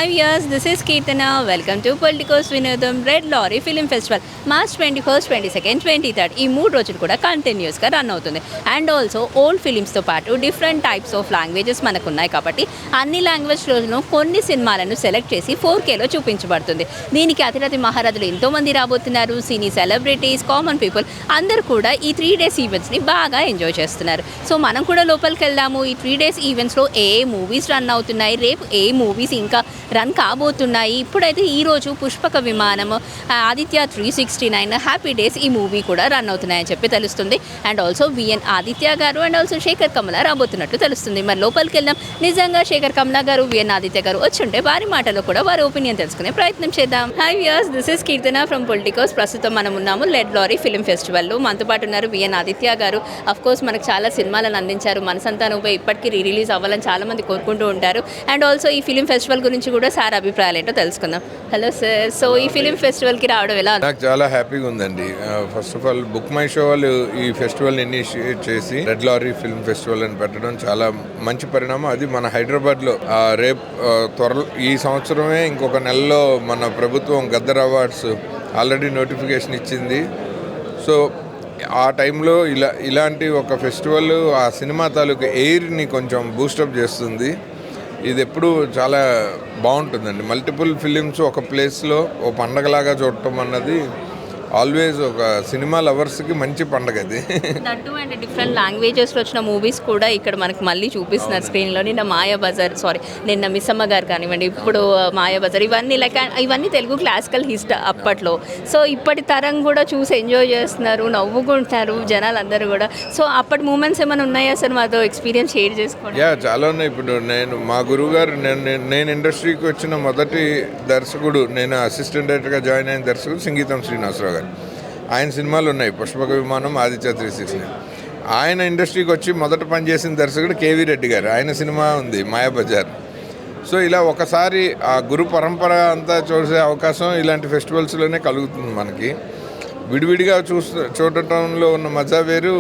Hi viewers, this is Keertana. Welcome to Politicos Vinodam Red Lorry Film Festival. March 21st, 22nd, 23rd ఈ 3 రోజులు కూడా కంటిన్యూస్గా run అవుతుంది. And also old ఫిలిమ్స్తో పాటు different types of languages మనకు ఉన్నాయి కాబట్టి అన్ని లాంగ్వేజ్ రోజుల్లో కొన్ని సినిమాలను సెలెక్ట్ చేసి 4Kలో చూపించబడుతుంది. దీనికి అతిరథి మహారథులు ఎంతోమంది రాబోతున్నారు. సినీ సెలబ్రిటీస్, కామన్ పీపుల్ అందరూ కూడా ఈ 3 days ఈవెంట్స్ని బాగా ఎంజాయ్ చేస్తున్నారు. సో మనం కూడా లోపలికి వెళ్దాము. ఈ 3 days ఈవెంట్స్లో ఏ మూవీస్ రన్ అవుతున్నాయి, రేపు ఏ మూవీస్ ఇంకా రన్ కాబోతున్నాయి. ఇప్పుడైతే ఈరోజు పుష్పక విమానం, ఆదిత్య 369, హ్యాపీ డేస్ ఈ మూవీ కూడా రన్ అవుతున్నాయని చెప్పి తెలుస్తుంది. అండ్ ఆల్సో విఎన్ ఆదిత్య గారు అండ్ ఆల్సో శేఖర్ కమల రాబోతున్నట్టు తెలుస్తుంది. మరి లోపలికి వెళ్దాం. నిజంగా శేఖర్ కమల గారు, విఎన్ ఆదిత్య గారు వచ్చుంటే వారి మాటలో కూడా వారి ఒపీనియన్ తెలుసుకునే ప్రయత్నం చేద్దాం. Hi viewers, this is Keerthana from Politicos. ప్రస్తుతం మనం ఉన్నాము రెడ్ లారీ ఫిల్మ్ ఫెస్టివల్లో. మనతో పాటు ఉన్నారు విఎన్ ఆదిత్య గారు. అఫ్ కోర్స్ మనకు చాలా సినిమాలను అందించారు. మనసంతా నువ్వు ఇప్పటికీ రిలీజ్ అవ్వాలని చాలా మంది కోరుకుంటూ ఉంటారు. అండ్ ఆల్సో ఈ ఫిలిం ఫెస్టివల్ గురించి కూడా సార్ అభిప్రాయాలు ఏంటో తెలుసుకుందాం. హలో సార్, సో ఈ ఫిలిం ఫెస్టివల్కి రావడం ఎలా? నాకు చాలా హ్యాపీగా ఉందండి. First of all book my show వాళ్ళు ఈ ఫెస్టివల్ని ఇనిషియేట్ చేసి రెడ్ లారీ ఫిల్మ్ ఫెస్టివల్ అని పెట్టడం చాలా మంచి పరిణామం. అది మన హైదరాబాద్లో రేపు త్వరలో ఈ సంవత్సరమే ఇంకొక నెలలో మన ప్రభుత్వం గద్దర్ అవార్డ్స్ ఆల్రెడీ నోటిఫికేషన్ ఇచ్చింది. సో ఆ టైంలో ఇలాంటి ఒక ఫెస్టివల్ ఆ సినిమా తాలూకు ఎయిర్ని కొంచెం బూస్టప్ చేస్తుంది. ఇది ఎప్పుడు చాలా బాగుంటుందండి. మల్టిపుల్ ఫిలిమ్స్ ఒక ప్లేస్లో ఓ పండగలాగా చూడటం అన్నది ఆల్వేస్ ఒక సినిమా లవర్స్కి మంచి పండగ అది. దట్టు అండ్ డిఫరెంట్ లాంగ్వేజెస్లో వచ్చిన మూవీస్ కూడా ఇక్కడ మనకు మళ్ళీ చూపిస్తున్నారు స్క్రీన్లో. నిన్న మాయాబజార్, నిన్న మిస్సమ్మ గారు కానివ్వండి, ఇప్పుడు మాయాబజార్, ఇవన్నీ తెలుగు క్లాసికల్ హిస్టరీ అప్పట్లో. సో ఇప్పటి తరం కూడా చూసి ఎంజాయ్ చేస్తున్నారు, నవ్వుకుంటున్నారు జనాలు అందరూ కూడా. సో అప్పటి మూమెంట్స్ ఏమైనా ఉన్నాయా సార్, మాతో ఎక్స్పీరియన్స్ షేర్ చేసుకోండి. చాలా ఉన్నాయి. ఇప్పుడు మా గురువు గారు, నేను ఇండస్ట్రీకి వచ్చిన మొదటి దర్శకుడు, నేను అసిస్టెంట్ డైరెక్టర్గా జాయిన్ అయిన దర్శకుడు సంగీతం శ్రీనివాసరావు గారు. ఆయన సినిమాలు ఉన్నాయి, పుష్పక విమానం, ఆదిత్య 369. ఆయన ఇండస్ట్రీకి వచ్చి మొదట పనిచేసిన దర్శకుడు కేవీ రెడ్డి గారు, ఆయన సినిమా ఉంది మాయాబజార్. సో ఇలా ఒకసారి ఆ గురు పరంపర అంతా చూసే అవకాశం ఇలాంటి ఫెస్టివల్స్లోనే కలుగుతుంది మనకి. విడివిడిగా చూడటంలో ఉన్న మజా వేరు,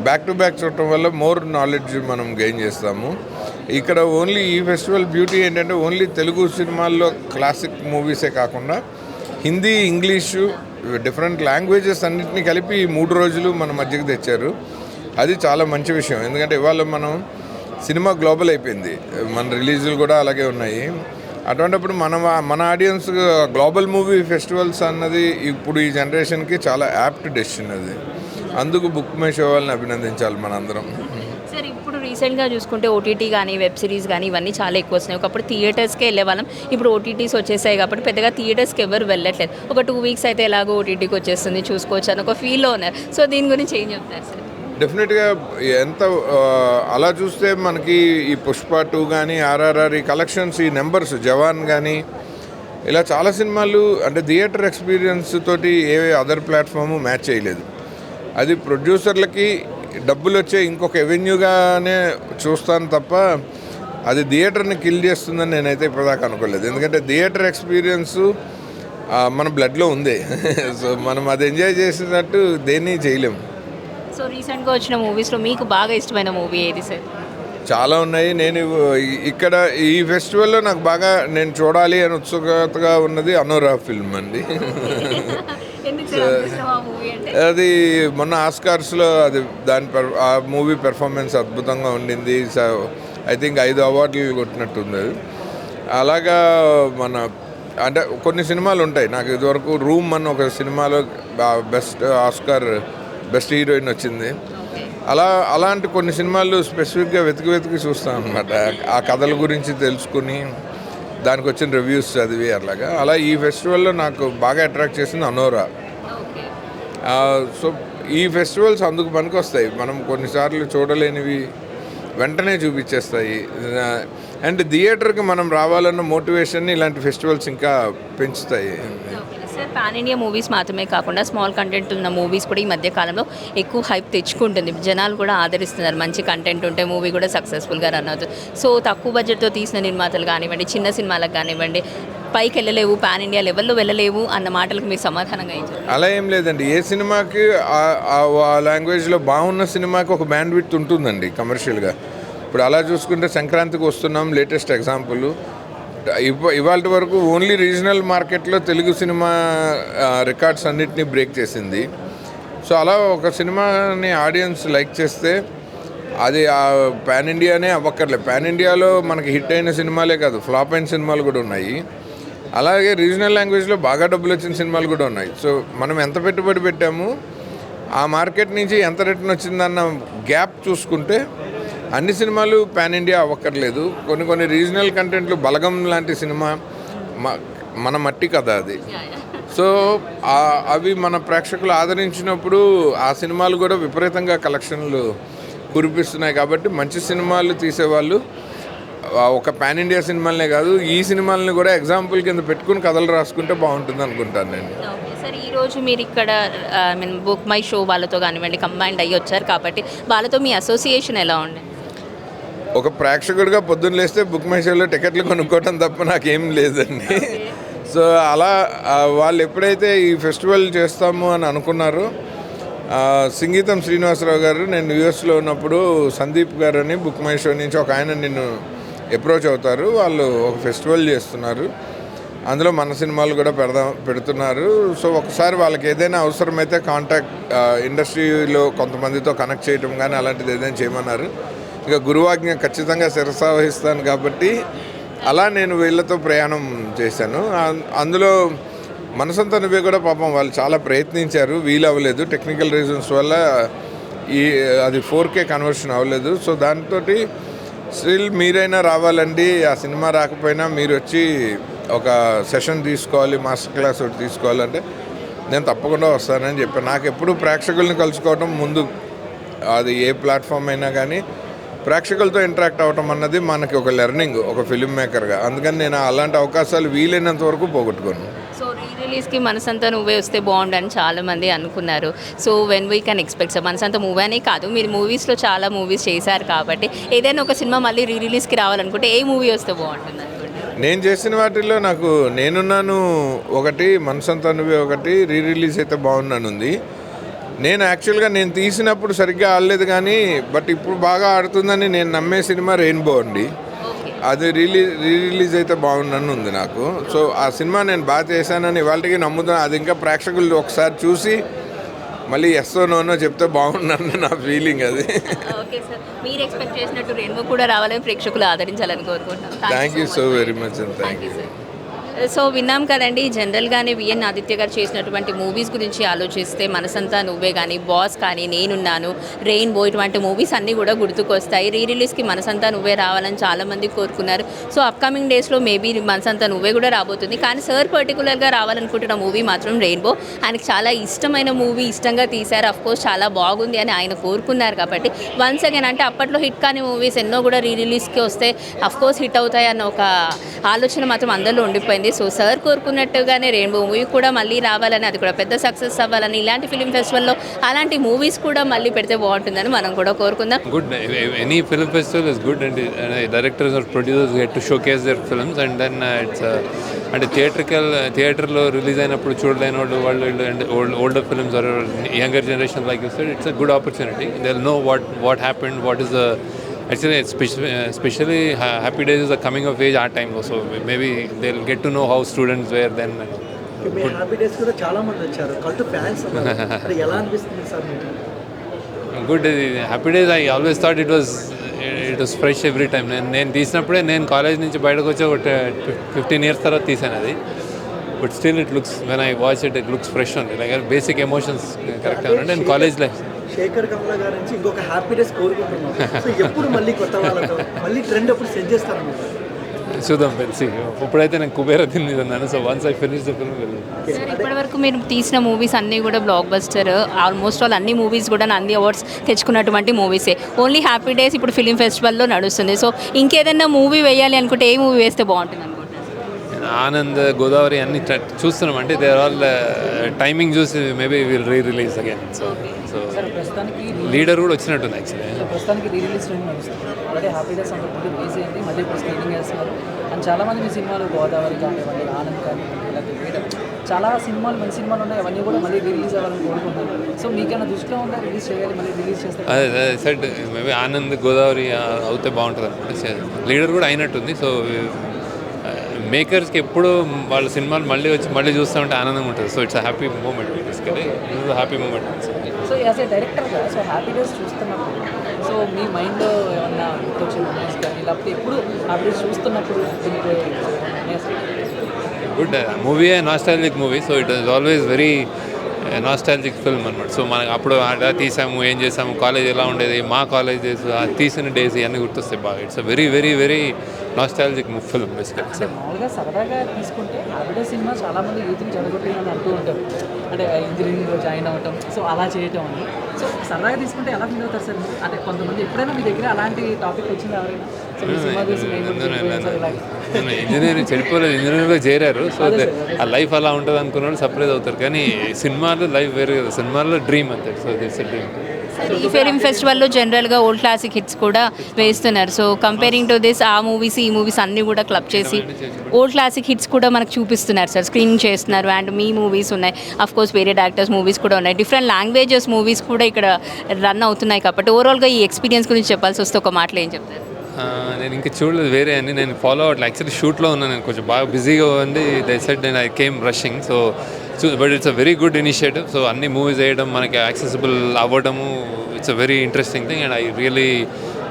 బ్యాక్ టు బ్యాక్ చూడటం వల్ల మోర్ నాలెడ్జ్ మనం గెయిన్ చేస్తాము. ఇక్కడ ఓన్లీ ఈ ఫెస్టివల్ బ్యూటీ ఏంటంటే ఓన్లీ తెలుగు సినిమాల్లో క్లాసిక్ మూవీసే కాకుండా హిందీ, ఇంగ్లీషు, డిఫరెంట్ లాంగ్వేజెస్ అన్నింటినీ కలిపి 3 రోజులు మన మధ్యకి తెచ్చారు. అది చాలా మంచి విషయం. ఎందుకంటే ఇవాళ మనం సినిమా గ్లోబల్ అయిపోయింది, మన రిలీజులు కూడా అలాగే ఉన్నాయి. అటువంటిప్పుడు మన ఆడియన్స్ గ్లోబల్ మూవీ ఫెస్టివల్స్ అన్నది ఇప్పుడు ఈ జనరేషన్కి చాలా యాప్ట్ డెసిషన్. అది అందుకు బుక్ మై షో వాళ్ళని అభినందించాలి మనందరం. సార్ ఇప్పుడు రీసెంట్గా చూసుకుంటే ఓటీటీ కానీ వెబ్ సిరీస్ కానీ ఇవన్నీ చాలా ఎక్కువ వస్తున్నాయి. ఒకప్పుడు థియేటర్స్కే వెళ్ళేవాళ్ళం, ఇప్పుడు ఓటీటీస్ వచ్చేసాయి కాబట్టి పెద్దగా థియేటర్స్కి ఎవరు వెళ్ళట్లేదు. ఒక 2 weeks అయితే ఎలాగో ఓటీటీకి వచ్చేస్తుంది, చూసుకోవచ్చు అని ఒక ఫీల్లో ఉన్నారు. సో దీని గురించి ఏం చెప్తారు సార్? డెఫినెట్గా ఎంత అలా చూస్తే మనకి ఈ పుష్ప 2 కానీ, ఆర్ఆర్ఆర్, ఈ కలెక్షన్స్, ఈ నెంబర్స్, జవాన్ కానీ, ఇలా చాలా సినిమాలు అంటే థియేటర్ ఎక్స్పీరియన్స్ తోటి ఏ అదర్ ప్లాట్ఫామ్ మ్యాచ్ చేయలేదు. అది ప్రొడ్యూసర్లకి డబ్బులు వచ్చే ఇంకొక ఎవెన్యూగానే చూస్తాను తప్ప అది థియేటర్ని కిల్ చేస్తుందని నేనైతే ఇప్పటిదాకా అనుకోలేదు. ఎందుకంటే థియేటర్ ఎక్స్పీరియన్సు మన బ్లడ్లో ఉంది. సో మనం అది ఎంజాయ్ చేసినట్టు దేన్ని చేయలేము. సో రీసెంట్గా వచ్చిన మూవీస్లో మీకు బాగా ఇష్టమైన మూవీ ఏది సార్? చాలా ఉన్నాయి. నేను ఇక్కడ ఈ ఫెస్టివల్లో నాకు బాగా నేను చూడాలి అని ఉత్సుకతగా ఉన్నది అనురా ఫిల్మ్ అండి. అది మొన్న ఆస్కార్స్లో అది ఆ మూవీ పెర్ఫార్మెన్స్ అద్భుతంగా ఉండింది. ఐ థింక్ 5 అవార్డులు కొట్టినట్టుంది అది. అలాగా మన అంటే కొన్ని సినిమాలు ఉంటాయి. నాకు ఇదివరకు రూమ్ అని ఒక సినిమాలో ఆస్కార్ బెస్ట్ హీరోయిన్ వచ్చింది. అలాంటి కొన్ని సినిమాలు స్పెసిఫిక్గా వెతికి చూస్తాను అనమాట. ఆ కథల గురించి తెలుసుకుని దానికి వచ్చిన రివ్యూస్ చదివి అలా ఈ ఫెస్టివల్లో నాకు బాగా అట్రాక్ట్ చేసింది అనోరా. సో ఈ ఫెస్టివల్స్ అందుకు పనికి వస్తాయి. మనం కొన్నిసార్లు చూడలేనివి వెంటనే చూపించేస్తాయి. అండ్ థియేటర్కి మనం రావాలన్న మోటివేషన్ని ఇలాంటి ఫెస్టివల్స్ ఇంకా పెంచుతాయి. సార్ పాన్ ఇండియా మూవీస్ మాత్రమే కాకుండా స్మాల్ కంటెంట్ ఉన్న మూవీస్ కూడా ఈ మధ్య కాలంలో ఎక్కువ హైప్ తెచ్చుకుంటుంది. జనాలు కూడా ఆదరిస్తున్నారు. మంచి కంటెంట్ ఉంటే మూవీ కూడా సక్సెస్ఫుల్గా రన్ అవుతుంది. సో తక్కువ బడ్జెట్తో తీసిన నిర్మాతలు కానివ్వండి, చిన్న సినిమాలకు కానివ్వండి, పైకి వెళ్ళలేవు, పాన్ ఇండియా లెవెల్లో వెళ్ళలేవు అన్న మాటలకు మీరు సమాధానంగా ఇచ్చారు. అలా ఏం లేదండి. ఏ సినిమాకి ఆ లాంగ్వేజ్లో బాగున్న సినిమాకి ఒక బ్యాండ్ విడ్త్ ఉంటుందండి కమర్షియల్గా. ఇప్పుడు అలా చూసుకుంటే సంక్రాంతికి వస్తున్నాం, లేటెస్ట్ ఎగ్జాంపుల్. ఇవాళ వరకు ఓన్లీ రీజనల్ మార్కెట్లో తెలుగు సినిమా రికార్డ్స్ అన్నిటినీ బ్రేక్ చేసింది. సో అలా ఒక సినిమాని ఆడియన్స్ లైక్ చేస్తే అది పాన్ ఇండియానే అవ్వక్కర్లేదు. పాన్ ఇండియాలో మనకి హిట్ అయిన సినిమాలే కాదు, ఫ్లాప్ అయిన సినిమాలు కూడా ఉన్నాయి. అలాగే రీజనల్ లాంగ్వేజ్లో బాగా డబ్బులు వచ్చిన సినిమాలు కూడా ఉన్నాయి. సో మనం ఎంత పెట్టుబడి పెట్టాము, ఆ మార్కెట్ నుంచి ఎంత రిటర్న్ వచ్చిందన్న గ్యాప్ చూసుకుంటే అన్ని సినిమాలు పాన్ ఇండియా అవ్వక్కర్లేదు. కొన్ని రీజనల్ కంటెంట్లు, బలగం లాంటి సినిమా మన మట్టి కదా అది. సో అవి మన ప్రేక్షకులు ఆదరించినప్పుడు ఆ సినిమాలు కూడా విపరీతంగా కలెక్షన్లు కురిపిస్తున్నాయి. కాబట్టి మంచి సినిమాలు తీసేవాళ్ళు ఒక పాన్ ఇండియా సినిమాలనే కాదు, ఈ సినిమాలని కూడా ఎగ్జాంపుల్ కింద పెట్టుకుని కథలు రాసుకుంటే బాగుంటుంది అనుకుంటాను నేను. సార్, ఈరోజు మీరు ఇక్కడ బుక్ మై షో వాళ్ళతో కానివ్వండి కంబైండ్ అయ్యి వచ్చారు కాబట్టి వాళ్ళతో మీ అసోసియేషన్ ఎలా ఉండే? ఒక ప్రేక్షకుడిగా పొద్దున్న లేస్తే బుక్ మై షోలో టికెట్లు కొనుక్కోవడం తప్ప నాకేం లేదండి. సో అలా వాళ్ళు ఎప్పుడైతే ఈ ఫెస్టివల్ చేస్తాము అని అనుకున్నారో, సంగీతం శ్రీనివాసరావు గారు, నేను యూఎస్లో ఉన్నప్పుడు సందీప్ గారు అని బుక్ మై షో నుంచి ఒక ఆయన నిన్ను అప్రోచ్ అవుతారు. వాళ్ళు ఒక ఫెస్టివల్ చేస్తున్నారు, అందులో మన సినిమాలు కూడా పెడుతున్నారు. సో ఒకసారి వాళ్ళకి ఏదైనా అవసరమైతే కాంటాక్ట్ ఇండస్ట్రీలో కొంతమందితో కనెక్ట్ చేయడం కానీ అలాంటిది ఏదైనా చేయమన్నారు. ఇక గురువాజ్ఞ ఖచ్చితంగా శిరసావహిస్తాను కాబట్టి అలా నేను వీళ్ళతో ప్రయాణం చేశాను. అందులో మనసంతా నువ్వే కూడా పాపం వాళ్ళు చాలా ప్రయత్నించారు, వీలు అవ్వలేదు. టెక్నికల్ రీజన్స్ వల్ల అది 4K కన్వర్షన్ అవ్వలేదు. సో దాంతో స్టిల్ మీరైనా రావాలండి, ఆ సినిమా రాకపోయినా మీరు వచ్చి ఒక సెషన్ తీసుకోవాలి, మాస్టర్ క్లాస్ ఒకటి తీసుకోవాలంటే నేను తప్పకుండా వస్తానని చెప్పాను. నాకు ఎప్పుడు ప్రేక్షకుల్ని కలుసుకోవడం ముందు, అది ఏ ప్లాట్ఫామ్ అయినా కానీ ప్రేక్షకులతో ఇంటరాక్ట్ అవ్వటం అన్నది మనకి ఒక లెర్నింగ్, ఒక ఫిల్మ్ మేకర్గా. అందుకని నేను అలాంటి అవకాశాలు వీలైనంత వరకు పోగొట్టుకోను. సో రిలీజ్కి మనసంతా నువ్వే వస్తే బాగుండని చాలామంది అనుకున్నారు. So when we can expect sir, మనసంతా మూవీ అనే కాదు, మీరు మూవీస్లో చాలా మూవీస్ చేశారు కాబట్టి ఏదైనా ఒక సినిమా మళ్ళీ రిలీజ్కి రావాలనుకుంటే ఏ మూవీ వస్తే బాగుంటుంది అనుకుంటున్నారు? నేను చేసిన వాటిల్లో నాకు నేనున్నాను ఒకటి, మనసంతా నువ్వే ఒకటి, రిలీజ్ అయితే బాగున్నాను ఉంది. నేను యాక్చువల్గా నేను తీసినప్పుడు సరిగ్గా ఆడలేదు కానీ బట్ ఇప్పుడు బాగా ఆడుతుందని నేను నమ్మే సినిమా రెయిన్బో అండి. అది రిలీజ్ అయితే బాగుందని ఉంది నాకు. సో ఆ సినిమా నేను బాగా చేశానని ఇవాళకి నమ్ముతాను. అది ఇంకా ప్రేక్షకులు ఒకసారి చూసి మళ్ళీ ఎస్ఓ నోనో చెప్తే బాగుందని నా ఫీలింగ్ అది. ఓకే సార్, మీరు ఎక్స్పెక్ట్ చేసినట్టు రెయిన్బో కూడా రావాలని ప్రేక్షకులు ఆదరించాలని కోరుకుంటున్నాను. Thank you so very much and thank you. So విన్నాం కదండి, జనరల్గానే విఎన్ ఆదిత్య గారు చేసినటువంటి మూవీస్ గురించి ఆలోచిస్తే మనసంతా నువ్వే కానీ, బాస్ కానీ, నేనున్నాను, రెయిన్బో, ఇటువంటి మూవీస్ అన్నీ కూడా గుర్తుకొస్తాయి. రిలీజ్కి మనసంతా నువ్వే రావాలని చాలామంది కోరుకున్నారు. సో అప్కమింగ్ డేస్లో మేబీ మనసంతా నువ్వే కూడా రాబోతుంది. కానీ సార్ పర్టికులర్గా రావాలనుకుంటున్న మూవీ మాత్రం రెయిన్బో. ఆయనకు చాలా ఇష్టమైన మూవీ, ఇష్టంగా తీశారు. అఫ్కోర్స్ చాలా బాగుంది అని ఆయన కోరుకున్నారు కాబట్టి వన్స్ అగైన్, అంటే అప్పట్లో హిట్ కాని మూవీస్ ఎన్నో కూడా రిలీజ్కి వస్తే అఫ్కోర్స్ హిట్ అవుతాయి అన్న ఒక ఆలోచన మాత్రం అందరిలో ఉండిపోయింది. సో సార్ కోరుకున్నట్టుగానే రెయిన్బో మూవీ కూడా మళ్ళీ రావాలని, అది కూడా పెద్ద సక్సెస్ అవ్వాలని, ఇలాంటి ఫిలిం ఫెస్టివల్లో అలాంటి మూవీస్ కూడా మళ్ళీ పెడితే బాగుంటుందని మనం కూడా కోరుకుందాం. Good. Any film festival is good, and directors or producers get to showcase their films, and then it's అంటే థియేటర్లో రిలీజ్ అయినప్పుడు చూడలేని వాళ్ళు and older films or younger generation like you said, it's a good opportunity. They will know what happened, what is the actually especially Happy Days is a coming of age art time also. Maybe they'll get to know how students were then. Happy days కూడా చాలా మంది వచ్చారు, cult fans ఉన్నారు. ఎలా అనిపిస్తుంది sir మీకు? Good. Happy days I always thought it was fresh every time. నేను తీసినప్పుడే, నేను కాలేజ్ నుంచి బయటకు వచ్చి ఒక 15 years తర్వాత తీసాను అది. But still it looks, when I watch it looks fresh ఉంది. లైక్ బేసిక్ ఎమోషన్స్ కరెక్ట్ అవునండి. అండ్ కాలేజ్ లైఫ్ శేఖర్ కమలా గారి నుంచి ఇంకొక హ్యాపీ డేస్ కోరుకుంటున్నాం. సో ఎప్పుడు మళ్ళీ కొత్త వాళ్ళతో మళ్ళీ ట్రెండ్ ఎప్పుడు సెట్ చేస్తాను మీరు? చూద్దాం, తెలిసి. ఇప్పుడైతే నేను కుబేరా తిని ఉన్నాను. So once I finish the film వెళ్ళి. సార్, ఇప్పటివరకు మీరు తీసిన మూవీస్ అన్నీ కూడా బ్లాక్ బస్టర్, ఆల్మోస్ట్ ఆల్ అన్ని మూవీస్ కూడా నంది అవార్డ్స్ తెచ్చుకున్నటువంటి మూవీసే. ఓన్లీ హ్యాపీ డేస్ ఇప్పుడు ఫిలిం ఫెస్టివల్లో నడుస్తుంది. సో ఇంకేదైనా మూవీ వేయాలి అనుకుంటే ఏ మూవీ వేస్తే బాగుంటుంది అనుకుంటున్నారు? ఆనంద్, గోదావరి అన్ని చూస్తున్నాం. అంటే దే ఆర్ ఆల్ టైమింగ్ చూసి maybe will release again. So leader కూడా వచ్చినట్టుంది యాక్చువల్లీ. ప్రస్తుతానికి రిలీజ్ ట్రెండ్ నడుస్తుంది. ఆల్రెడీ హ్యాపీ డేస్ అనుకుంటే రిలీజ్ అయింది, మళ్ళీ ఇప్పుడు స్క్రీనింగ్ చేస్తున్నారు. అండ్ చాలామంది మీ సినిమాలు, గోదావరి కానివ్వండి, ఆనంద్ కానివ్వండి, ఇలాంటి లీడర్, చాలా సినిమాలు, మంచి సినిమాలు ఉన్నాయి. అవన్నీ కూడా మళ్ళీ రిలీజ్ అవ్వాలని కోరుకుంటున్నారు. సో మీకైనా దృష్టిలో ఉందా రిలీజ్ చేయాలి, మళ్ళీ రిలీజ్ చేస్తే? అదే సెట్ మేబీ ఆనంద్, గోదావరి అవుతే బాగుంటుంది అనుకుంటే. లీడర్ కూడా అయినట్టుంది. సో మేకర్స్కి ఎప్పుడు వాళ్ళ సినిమాలు మళ్ళీ చూస్తూ ఉంటే ఆనందంగా ఉంటుంది. So it's happy moment basically, happy moment. So as a డైరెక్టర్గా సో హ్యాపీనెస్ చూస్తున్నప్పుడు సో మీ మైండ్లో ఏమన్నా గుర్తొచ్చే మూమెంట్స్ కానీ లేకపోతే ఎప్పుడు హ్యాపీనెస్ చూస్తున్నప్పుడు good movie, nostalgic movie. So it is always very nostalgic film అనమాట. సో మనకి అప్పుడు అలా తీసాము, ఏం చేసాము, కాలేజ్ ఎలా ఉండేది, మా కాలేజ్ డేస్, తీసిన డేస్ ఇవన్నీ గుర్తొస్తాయి బాగా. It's very very very nostalgic film basically. అంటే మామూలుగా సరదాగా తీసుకుంటే హ్యాపీనెస్ సినిమా చాలామంది యూత్ని చెడగొట్టిందని అంటూ ఉంటారు. అంటే ఇంజనీరింగ్లో జాయిన్ అవ్వటం, సో అలా చేయటం అని. సో సరదాగా తీసుకుంటే ఎలా ఫీల్ అవుతారు సార్ మీరు? అంటే కొంతమంది ఎప్పుడైనా మీ దగ్గర అలాంటి టాపిక్ వచ్చింది ఎవరైనా? సో ఈ సినిమా చూసి నేను కూడా చెడిపోయాను సార్ ఇలాగ. ఇంజనీరింగ్ చెడిపోలేదు, ఇంజనీరింగ్లో చేరారు. సో ఆ లైఫ్ అలా ఉంటుంది అనుకున్న వాళ్ళు సర్ప్రైజ్ అవుతారు. కానీ సినిమాలో లైఫ్ వేరే కదా, సినిమాలో డ్రీమ్ అంతే. So that's a dream. ఈ ఫిలిం ఫెస్టివల్లో జనరల్గా ఓల్డ్ క్లాసిక్ హిట్స్ కూడా వేస్తున్నారు. సో కంపేరింగ్ టు దిస్ ఆ మూవీస్ ఈ మూవీస్ అన్నీ కూడా క్లబ్ చేసి ఓల్డ్ క్లాసిక్ హిట్స్ కూడా మనకు చూపిస్తున్నారు సార్, స్క్రీనింగ్ చేస్తున్నారు. అండ్ మీ మూవీస్ ఉన్నాయి, అఫ్ కోర్స్ వేరే డైరెక్టర్స్ మూవీస్ కూడా ఉన్నాయి, డిఫరెంట్ లాంగ్వేజెస్ మూవీస్ కూడా ఇక్కడ రన్ అవుతున్నాయి. కాబట్టి ఓవరాల్గా ఈ ఎక్స్పీరియన్స్ గురించి చెప్పాల్సి వస్తే ఒక మాటలో ఏం చెప్తారు? నేను ఇంకా చూడలేదు వేరే అని, నేను ఫాలో అవ్వట్లేదు. యాక్చువల్లీ షూట్లో ఉన్నాను, నేను కొంచెం బాగా బిజీగా ఉంది. దే సెడ్ నేను I came rushing. So but it's a very good initiative. So అన్ని మూవీస్ వేయడం, మనకి యాక్సెసిబుల్ అవ్వడము, it's a very interesting thing. And I really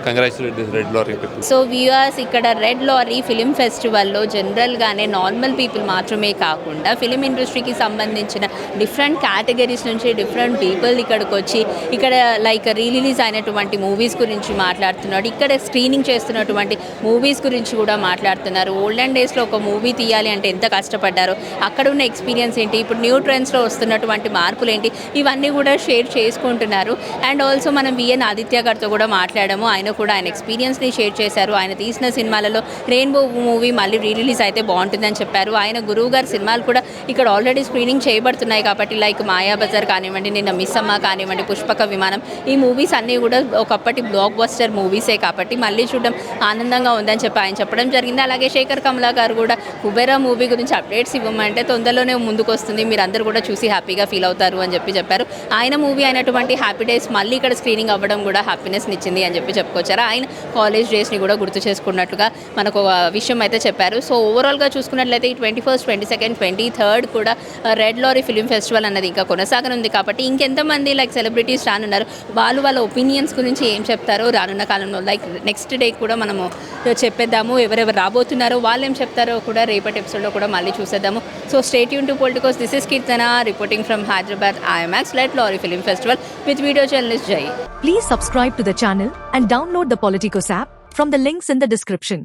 congratulate this red lorry people. So viewers, ఇక్కడ రెడ్ లారీ ఫిలిం ఫెస్టివల్లో జనరల్గానే normal people మాత్రమే కాకుండా film ఇండస్ట్రీకి సంబంధించిన డిఫరెంట్ కేటగిరీస్ నుంచి డిఫరెంట్ పీపుల్ ఇక్కడికి వచ్చి ఇక్కడ లైక్ రిలీజ్ అయినటువంటి మూవీస్ గురించి మాట్లాడుతున్నాడు. ఇక్కడ స్క్రీనింగ్ చేస్తున్నటువంటి మూవీస్ గురించి కూడా మాట్లాడుతున్నారు. ఓల్డెన్ డేస్లో ఒక మూవీ తీయాలి అంటే ఎంత కష్టపడ్డారో, అక్కడ ఉన్న ఎక్స్పీరియన్స్ ఏంటి, ఇప్పుడు న్యూ ట్రెండ్స్లో వస్తున్నటువంటి మార్పులు ఏంటి, ఇవన్నీ కూడా షేర్ చేసుకుంటున్నారు. అండ్ ఆల్సో మనం విఎన్ ఆదిత్య గారితో కూడా మాట్లాడాము. ఆయన కూడా ఆయన ఎక్స్పీరియన్స్ని షేర్ చేశారు. ఆయన తీసిన సినిమాలలో రెయిన్బో మూవీ మళ్ళీ రిలీజ్ అయితే బాగుంటుందని చెప్పారు. ఆయన గురువు గారి సినిమాలు కూడా ఇక్కడ ఆల్రెడీ స్క్రీనింగ్ చేయబడుతున్నాయి కాబట్టి లైక్ మాయాబజార్ కానివ్వండి, నిన్న మిస్ అమ్మ కానివ్వండి, పుష్పక విమానం, ఈ మూవీస్ అన్నీ కూడా ఒకప్పటి బ్లాక్ బస్టర్ మూవీసే కాబట్టి మళ్ళీ చూడడం ఆనందంగా ఉందని చెప్పి ఆయన చెప్పడం జరిగింది. అలాగే శేఖర్ కమలా గారు కూడా కుబేరా మూవీ గురించి అప్డేట్స్ ఇవ్వమంటే తొందరలోనే ముందుకు వస్తుంది, మీరందరూ కూడా చూసి హ్యాపీగా ఫీల్ అవుతారు అని చెప్పారు. ఆయన మూవీ అయినటువంటి హ్యాపీ డేస్ మళ్ళీ ఇక్కడ స్క్రీనింగ్ అవ్వడం కూడా హ్యాపీనెస్ని ఇచ్చింది అని చెప్పుకోవచ్చు. ఆయన కాలేజ్ డేస్ని కూడా గుర్తు చేసుకున్నట్లుగా మనకు విషయం అయితే చెప్పారు. సో ఓవరాల్గా చూసుకున్నట్లయితే ఈ 21st, 22nd, 23rd కూడా రెడ్ లారీ ఫిలిం ఫెస్టివల్ అన్నది ఇంకా కొనసాగనుంది. కాబట్టి ఇంకెంతమంది లైక్ సెలబ్రిటీస్ రానున్నారు, వాళ్ళ ఒపీనియన్స్ గురించి ఏం చెప్తారో రానున్న కాలంలో లైక్ నెక్స్ట్ డే కూడా మనము చెప్పేద్దాము. ఎవరెవరు రాబోతున్నారో వాళ్ళు ఏం చెప్తారో కూడా రేపటి ఎపిసోడ్లో కూడా మళ్ళీ చూసేద్దాము. So stay tune to Politicos. This is Keerthana reporting from Hyderabad IMAX red lorry film festival with video journalist Jai. Please subscribe to the channel and download the Politicos app from the links in the description.